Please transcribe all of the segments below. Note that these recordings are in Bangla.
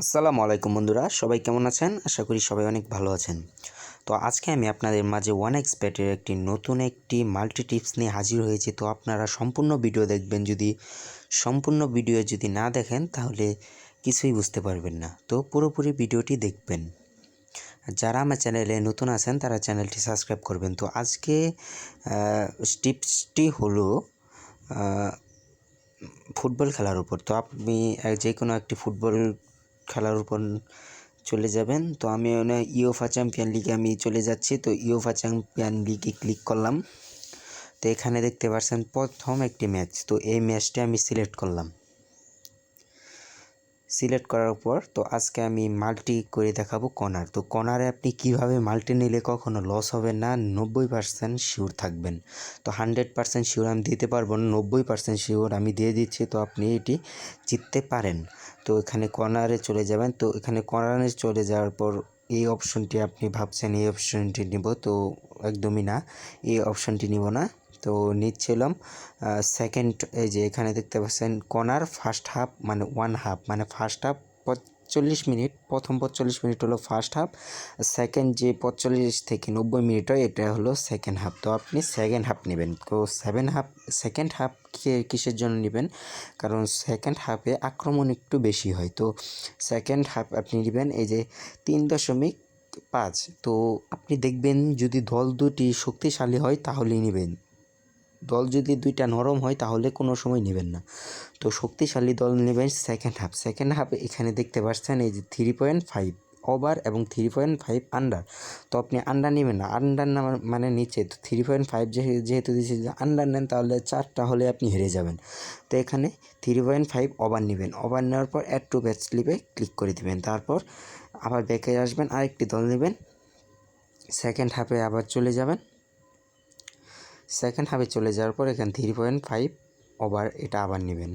আসসালামু আলাইকুম বন্ধুরা, সবাই কেমন আছেন? আশা করি সবাই অনেক ভালো আছেন। তো আজকে আমি আপনাদের মাঝে OneXBet-এর নতুন একটি মাল্টি টিপস নিয়ে হাজির হয়েছি। তো আপনারা সম্পূর্ণ ভিডিও দেখবেন। সম্পূর্ণ ভিডিও যদি না দেখেন তাহলে কিছুই বুঝতে পারবেন না। তো পুরোপুরি ভিডিওটি দেখবেন। যারা আমার চ্যানেলে নতুন আছেন তারা চ্যানেলটি সাবস্ক্রাইব করবেন। তো আজকে টিপসটি হলো ফুটবল খেলার উপর। তো আপনি যে কোনো একটি ফুটবল খেলার উপর চলে যাবেন। তো আমি ইউএফএ চ্যাম্পিয়ন লিগে আমি চলে যাচ্ছি। তো ইউএফএ চ্যাম্পিয়ন লিগে ক্লিক করলাম। তো এখানে দেখতে পাচ্ছেন প্রথম একটি ম্যাচ। তো এই ম্যাচটি আমি সিলেক্ট করলাম। সিলেক্ট করার পর তো আজকে আমি মাল্টি করে দেখাবো কর্নার। তো কর্নারে আপনি কিভাবে মাল্টি নিলে কখনো লস হবে না, 90% শিওর থাকবেন। তো 100% শিওর আমি দিতে পারবো না, 90% শিওর আমি দিয়ে দিচ্ছি। তো আপনি এটি জিততে পারেন। তো এখানে কর্নারে চলে যাবেন। তো এখানে কর্নারে চলে যাওয়ার পর এই অপশনটি আপনি ভাবছেন এই অপশনটি নিব, তো একদমই না, এই অপশনটি নিব না। তো নিচ্ছিলাম সেকেন্ড, এই যে এখানে দেখতে পাচ্ছেন কর্নার ফার্স্ট হাফ মানে ফার্স্ট হাফ 45 মিনিট, প্রথম 45 মিনিট হলো ফার্স্ট হাফ, সেকেন্ড যে 45 থেকে 90 মিনিট হয় এটা হলো সেকেন্ড হাফ। তো আপনি সেকেন্ড হাফ নেবেন। তো সেকেন্ড হাফ কিসের জন্য নেবেন? কারণ সেকেন্ড হাফে আক্রমণ একটু বেশি হয়। তো সেকেন্ড হাফ আপনি নেবেন এই যে 3.5। তো আপনি দেখবেন যদি দল দুটি শক্তিশালী হয় তাহলেই নেবেন। দল যদি দুইটা নরম হয় তাহলে কোনো সময় নেবেন না। তো শক্তিশালী দল নেবেন সেকেন্ড হাফ এখানে দেখতে পাচ্ছেন এই যে 3.5 ওভার এবং 3.5 আন্ডার। তো আপনি আন্ডার নেবেন না, আন্ডার না মানে নিচে। তো 3.5 যেহেতু দিয়েছে, আন্ডার নেন তাহলে 4টা হলে আপনি হেরে যাবেন। তো এখানে 3.5 ওভার নেবেন। ওভার নেওয়ার পর অ্যাড টু ব্যাচ স্লিপে ক্লিক করে দেবেন। তারপর আবার ব্যাকে আসবেন, আরেকটি দল নেবেন। সেকেন্ড হাফে আবার চলে যাবেন। সেকেন্ড হাফে চলে যাওয়ার পর এখানে 3.5 ওভার এটা আবার নেবেন।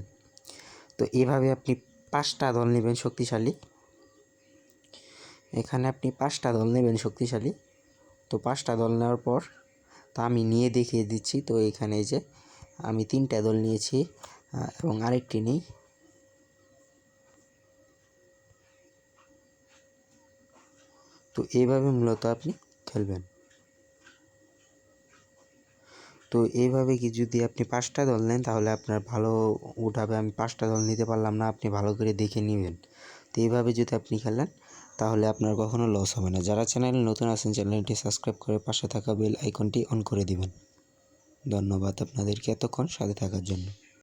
তো এভাবে আপনি 5টা দল নেবেন শক্তিশালী। এখানে আপনি 5টা দল নেবেন শক্তিশালী। তো 5টা দল নেওয়ার পর তো আমি নিয়ে দেখিয়ে দিচ্ছি। তো এখানে এই যে আমি 3টা দল নিয়েছি এবং আরেকটি নেই। তো এইভাবে মূলত আপনি খেলবেন। তো এইভাবে কি যদি আপনি 5টা দল নেন তাহলে আপনার ভালো উঠাবে। আমি 5টা দল নিতে পারলাম না, আপনি ভালো করে দেখে নেবেন। তো এইভাবে যদি আপনি খেলেন তাহলে আপনার কখনো লস হবে না। যারা চ্যানেলে নতুন আছেন চ্যানেলটি সাবস্ক্রাইব করে পাশে থাকা বেল আইকনটি অন করে দিবেন। ধন্যবাদ আপনাদেরকে এতক্ষণ সাথে থাকার জন্য।